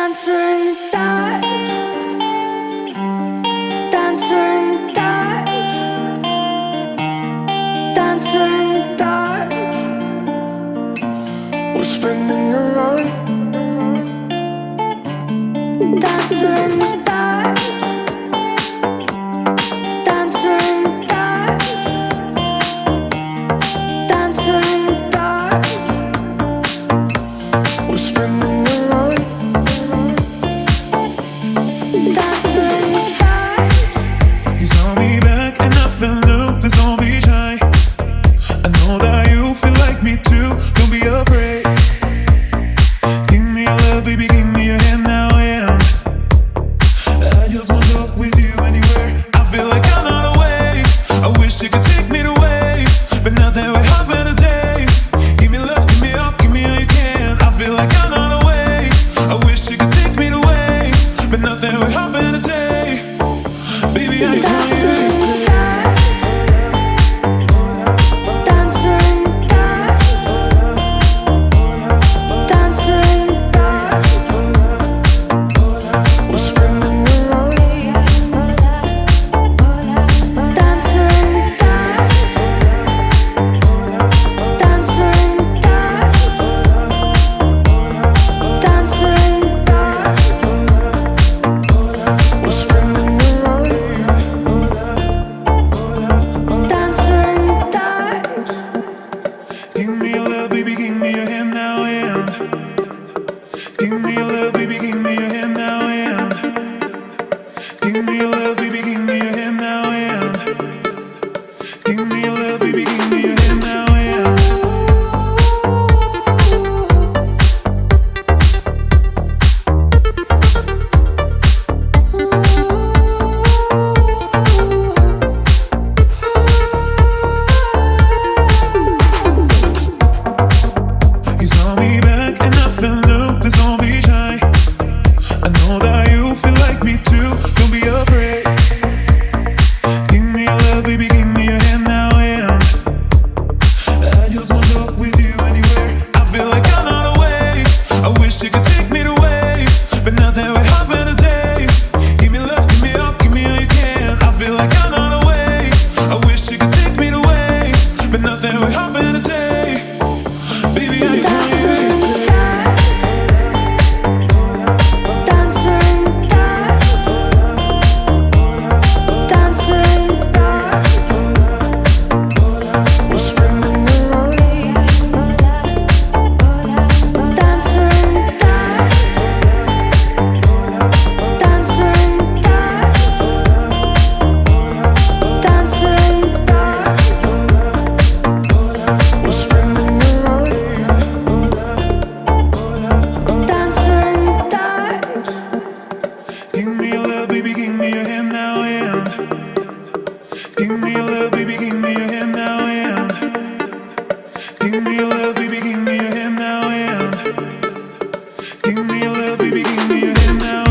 Dancer in the dark, dancer in the dark, dancer in the dark. We're spinning around, dancer in the dark, dancer in the dark, dancer in the dark. We're spinning around, dancer in the dark. You saw me back and I fell up, this don't be shy. I know that you feel like me too, don't be afraid. Give me your love, baby, give me your hand now and I just wanna walk with you anywhere. I feel like I'm on a wave, I wish you could take me away, but now that we're having a day. Give me love, give me up, give me all you can. I feel like I'm on a wave, I wish you could take me away, but now that we're having a day. Baby, I just want you to stay. Dancer in the dark, dancer in the dark. We're spinning around, Dancer in the dark, dancer in the dark, dancer in the dark. we're spinning around. Dancer in the dark. Give me your love, baby, give me your hand now and give me your love, baby, give me your hand now and give me your love, baby, give me your hand now and give me your love, baby, give me your hand now and you saw me back and I fell up, this don't be shy. I know that you feel like me too, don't be afraid. Give me your love, baby, give me your hand now and I just wanna walk with you anywhere. I feel like I'm on a wave, I wish you could take me away, but now that we're having a day. Give me love, give me up, give me all you can. I feel like I'm on a wave, I wish you could take me away, but now that we're having a day. Baby, I just want you to stay. Dancer in the dark, dancer in the dark. We're spinning around, Dancer in the dark, dancer in the dark, dancer in the dark. we're spinning around. Dancer in the dark. Give me your love, baby, give me your hand now and give me your love, baby, give me your hand now and give me your love, baby, give me your hand now and give me your love, baby, give me your hand now.